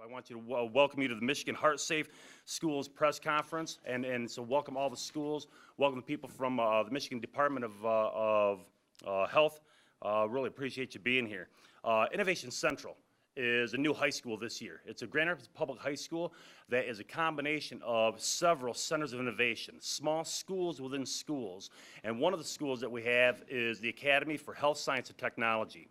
I want you to welcome you to the Michigan Heartsafe Schools Press Conference, and so welcome all the schools, welcome the people from the Michigan Department of Health. Really appreciate you being here. Innovation Central is a new high school this year. It's a Grand Rapids Public High School that is a combination of several centers of innovation, small schools within schools, and one of the schools that we have is the Academy for Health Science and Technology.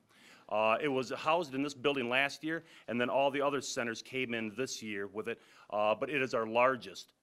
It was housed in this building last year, and then all the other centers came in this year with it, but it is our largest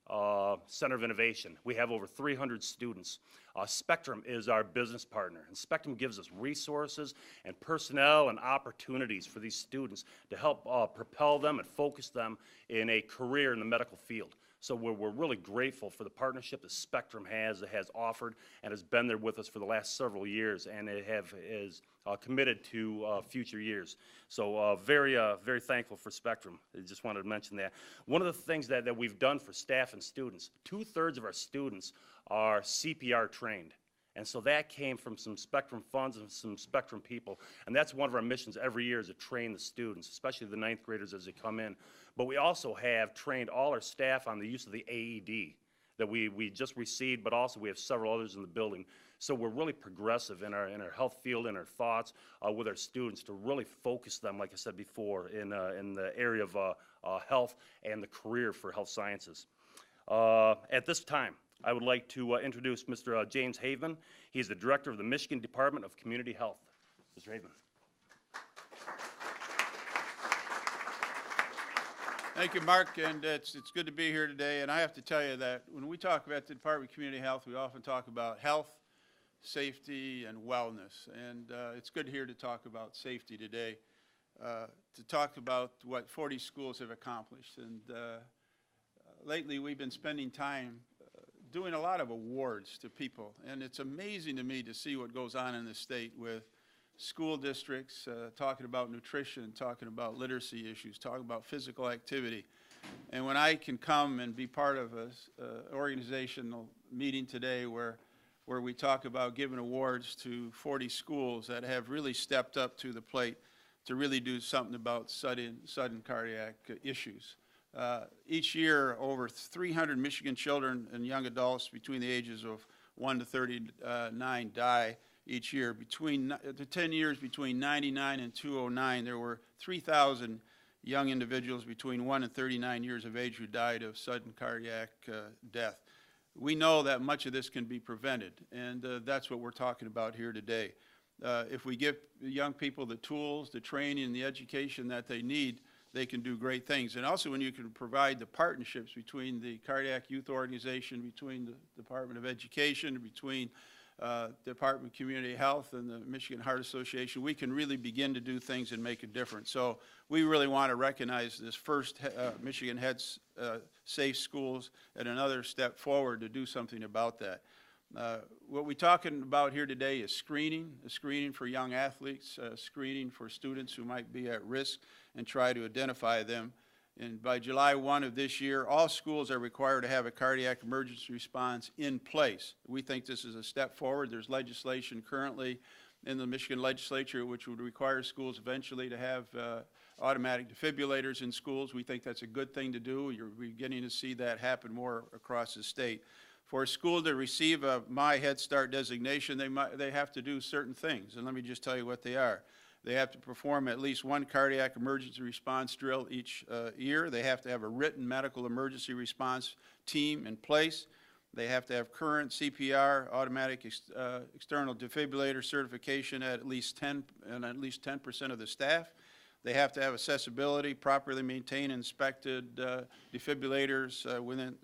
center of innovation. We have over 300 students. Spectrum is our business partner, and Spectrum gives us resources and personnel and opportunities for these students to help propel them and focus them in a career in the medical field. So we're really grateful for the partnership that Spectrum has offered and has been there with us for the last several years, and it is committed to future years. So very thankful for Spectrum. I just wanted to mention that. One of the things that we've done for staff and students, 2/3 of our students are CPR trained. And so that came from some Spectrum funds and some Spectrum people. And that's one of our missions every year is to train the students, especially the 9th graders as they come in. But we also have trained all our staff on the use of the AED that we just received, but also we have several others in the building. So we're really progressive in our health field and our thoughts with our students to really focus them, like I said before, in the area of health and the career for health sciences. At this time, I would like to introduce Mr. James Haveman. He's the director of the Michigan Department of Community Health. Mr. Haveman. Thank you, Mark, and it's good to be here today. And I have to tell you that when we talk about the Department of Community Health, we often talk about health, safety, and wellness. And it's good here to talk about safety today, to talk about what 40 schools have accomplished. And lately we've been spending time doing a lot of awards to people. And it's amazing to me to see what goes on in the state with school districts talking about nutrition, talking about literacy issues, talking about physical activity. And when I can come and be part of an organizational meeting today where we talk about giving awards to 40 schools that have really stepped up to the plate to really do something about sudden cardiac issues. Each year, over 300 Michigan children and young adults between the ages of 1 to 39 die each year. Between the 10 years between 99 and 2009, there were 3,000 young individuals between 1 and 39 years of age who died of sudden cardiac death. We know that much of this can be prevented, and that's what we're talking about here today. If we give young people the tools, the training, and the education that they need, they can do great things. And also when you can provide the partnerships between the Cardiac Youth Organization, between the Department of Education, between Department of Community Health and the Michigan Heart Association, we can really begin to do things and make a difference. So we really want to recognize this first Michigan Heads Safe Schools and another step forward to do something about that. What we're talking about here today is screening for young athletes, screening for students who might be at risk, and try to identify them. And by July 1 of this year, all schools are required to have a cardiac emergency response in place. We think this is a step forward. There's legislation currently in the Michigan legislature which would require schools eventually to have automatic defibrillators in schools. We think that's a good thing to do. You're beginning to see that happen more across the state. For a school to receive a My Head Start designation, they have to do certain things, and let me just tell you what they are. They have to perform at least one cardiac emergency response drill each year. They have to have a written medical emergency response team in place. They have to have current CPR, automatic external defibrillator certification at least 10% of the staff. They have to have accessibility, properly maintained, inspected defibrillators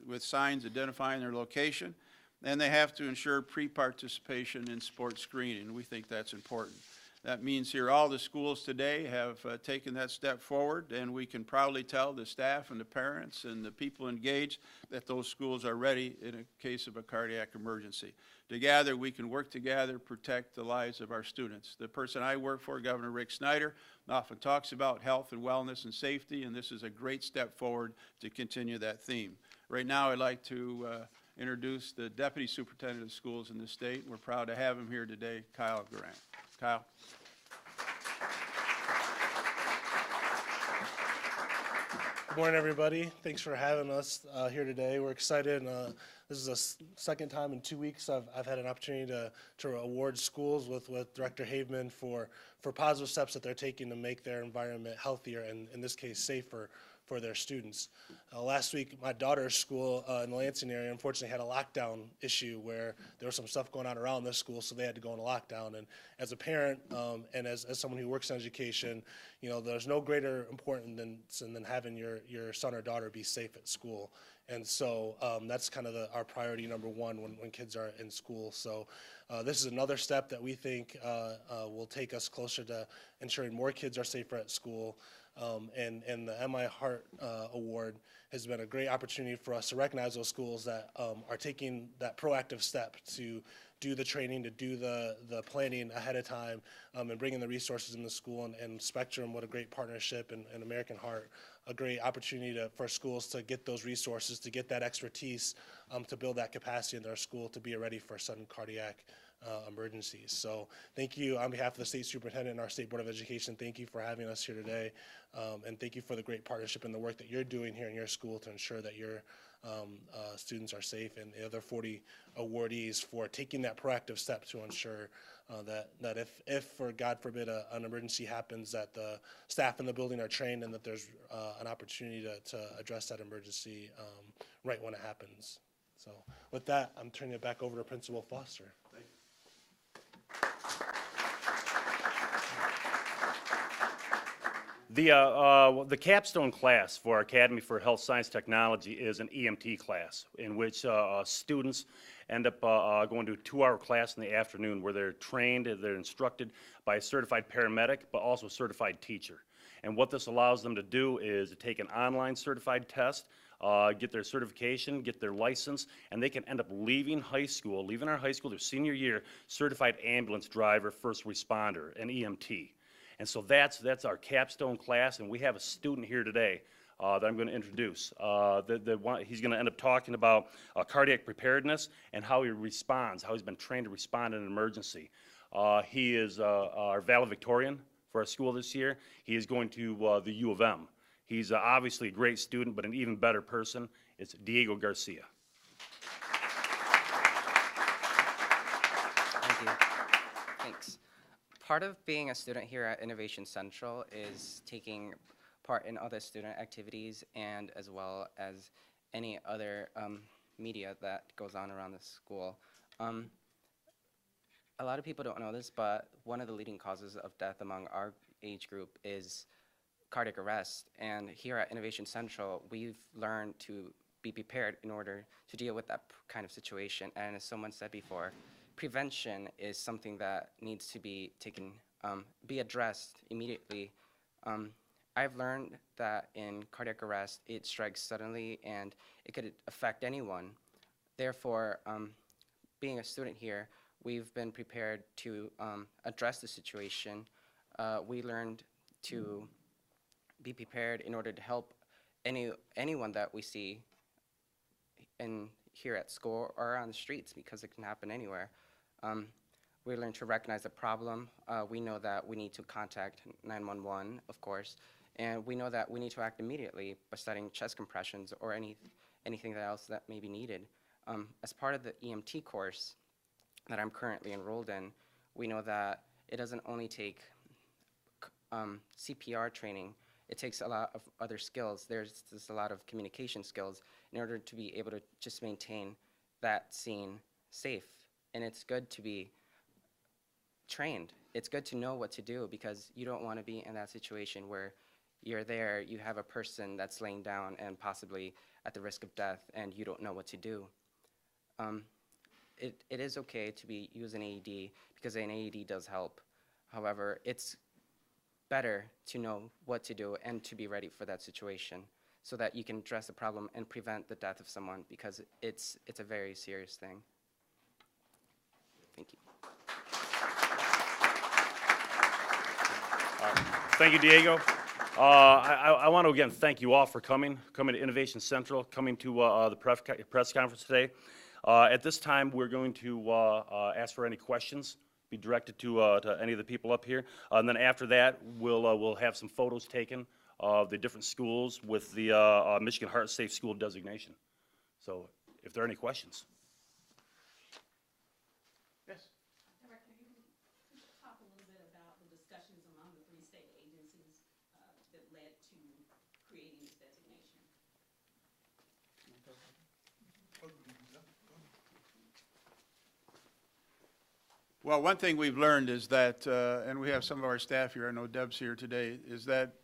with signs identifying their location. And they have to ensure pre-participation in sports screening. We think that's important. That means here all the schools today have taken that step forward, and we can proudly tell the staff and the parents and the people engaged that those schools are ready in a case of a cardiac emergency. Together, we can work together, protect the lives of our students. The person I work for, Governor Rick Snyder, often talks about health and wellness and safety, and this is a great step forward to continue that theme. Right now, I'd like to introduce the Deputy Superintendent of Schools in the state. We're proud to have him here today, Kyle Grant. Kyle. Good morning, everybody. Thanks for having us here today. We're excited. This is the second time in 2 weeks I've had an opportunity to award schools with Director Haveman for positive steps that they're taking to make their environment healthier and, in this case, safer for their students. Last week, my daughter's school in the Lansing area unfortunately had a lockdown issue where there was some stuff going on around this school, so they had to go into lockdown. And as a parent and as someone who works in education, you know, there's no greater importance than having your son or daughter be safe at school. And so that's kind of our priority number one when kids are in school. So this is another step that we think will take us closer to ensuring more kids are safer at school. And the MI Heart Award has been a great opportunity for us to recognize those schools that are taking that proactive step to do the training, to do the planning ahead of time, and bringing the resources in the school. And Spectrum, what a great partnership, and American Heart, a great opportunity for schools to get those resources, to get that expertise, to build that capacity in their school to be ready for sudden cardiac emergencies. So thank you on behalf of the state superintendent and our state board of education. Thank you for having us here today, and thank you for the great partnership and the work that you're doing here in your school to ensure that your students are safe, and the other 40 awardees for taking that proactive step to ensure that if for God forbid an emergency happens, that the staff in the building are trained and that there's an opportunity to address that emergency right when it happens. So with that, I'm turning it back over to Principal Foster. Thank you. The capstone class for our Academy for Health Science Technology is an EMT class in which students end up going to a 2-hour class in the afternoon where they're trained, they're instructed by a certified paramedic, but also a certified teacher. And what this allows them to do is to take an online certified test, get their certification, get their license, and they can end up leaving our high school their senior year, certified ambulance driver, first responder, an EMT. And so that's our capstone class, and we have a student here today that I'm going to introduce. He's going to end up talking about cardiac preparedness and how he responds, how he's been trained to respond in an emergency. He is our valedictorian for our school this year. He is going to the U of M. He's obviously a great student, but an even better person. It's Diego Garcia. Thank you. Thanks. Part of being a student here at Innovation Central is taking part in other student activities and as well as any other media that goes on around the school. A lot of people don't know this, but one of the leading causes of death among our age group is cardiac arrest. And here at Innovation Central, we've learned to be prepared in order to deal with that kind of situation. And as someone said before, prevention is something that needs to be taken, be addressed immediately. I've learned that in cardiac arrest, it strikes suddenly and it could affect anyone. Therefore, being a student here, we've been prepared to address the situation. We learned to be prepared in order to help anyone that we see here at school or on the streets, because it can happen anywhere. We learned to recognize the problem. We know that we need to contact 911, of course, and we know that we need to act immediately by starting chest compressions or anything else that may be needed. As part of the EMT course that I'm currently enrolled in, we know that it doesn't only take CPR training, it takes a lot of other skills. There's a lot of communication skills in order to be able to just maintain that scene safe. And it's good to be trained. It's good to know what to do, because you don't want to be in that situation where you're there, you have a person that's laying down and possibly at the risk of death, and you don't know what to do. It is okay to use an AED, because an AED does help. However, it's better to know what to do and to be ready for that situation so that you can address the problem and prevent the death of someone, because it's a very serious thing. Thank you. Thank you, Diego. I want to again thank you all for coming to Innovation Central, coming to the press conference today. At this time, we're going to ask for any questions, be directed to any of the people up here, and then after that, we'll have some photos taken of the different schools with the Michigan Heartsafe School designation. So if there are any questions. Yes. Director, could you talk a little bit about the discussions among the three state agencies that led to creating this designation? Well, one thing we've learned is that, and we have some of our staff here, I know Deb's here today, is that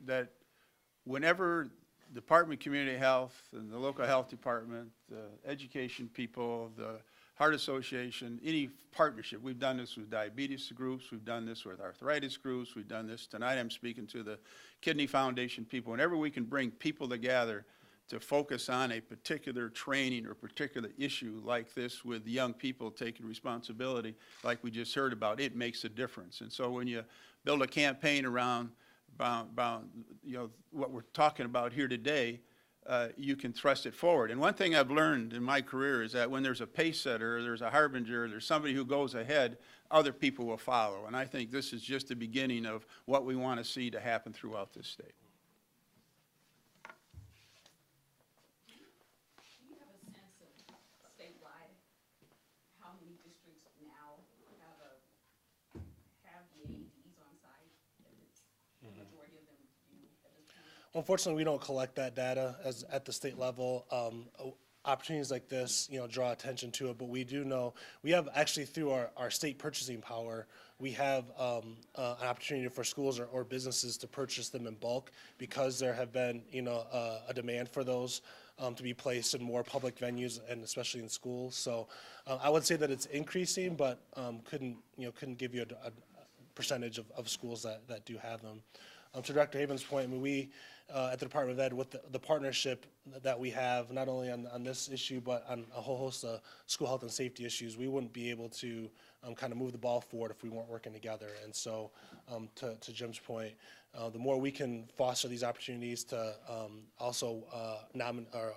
whenever Department of Community Health and the local health department, the education people, the Heart Association, any partnership, we've done this with diabetes groups, we've done this with arthritis groups, we've done this, tonight I'm speaking to the Kidney Foundation people. Whenever we can bring people together to focus on a particular training or particular issue like this with young people taking responsibility, like we just heard about, it makes a difference. And so when you build a campaign around you know, what we're talking about here today, you can thrust it forward. And one thing I've learned in my career is that when there's a pace setter, or there's a harbinger, there's somebody who goes ahead, other people will follow. And I think this is just the beginning of what we want to see to happen throughout this state. Do you have a sense of statewide how many districts now have the AEDs on site? And it's the majority of them do at this point? Unfortunately, we don't collect that data at the state level. Opportunities like this, draw attention to it, but we do know, we have actually through our state purchasing power, we have an opportunity for schools or businesses to purchase them in bulk because there have been, a demand for those to be placed in more public venues and especially in schools. So I would say that it's increasing, but couldn't give you a percentage of schools that do have them. To Dr. Haveman's point, I mean, we at the Department of Ed, with the partnership that we have, not only on this issue, but on a whole host of school health and safety issues, we wouldn't be able to kind of move the ball forward if we weren't working together. And so to Jim's point, the more we can foster these opportunities to also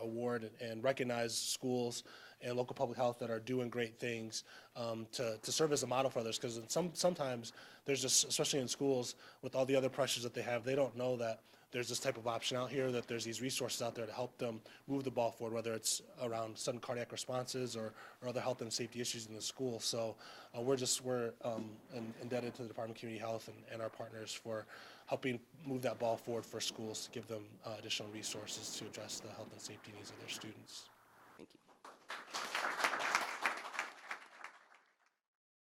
award and recognize schools and local public health that are doing great things to serve as a model for others, because sometimes there's just, especially in schools, with all the other pressures that they have, they don't know that there's this type of option out here, that there's these resources out there to help them move the ball forward, whether it's around sudden cardiac responses or other health and safety issues in the school. So we're indebted to the Department of Community Health and our partners for helping move that ball forward for schools to give them additional resources to address the health and safety needs of their students.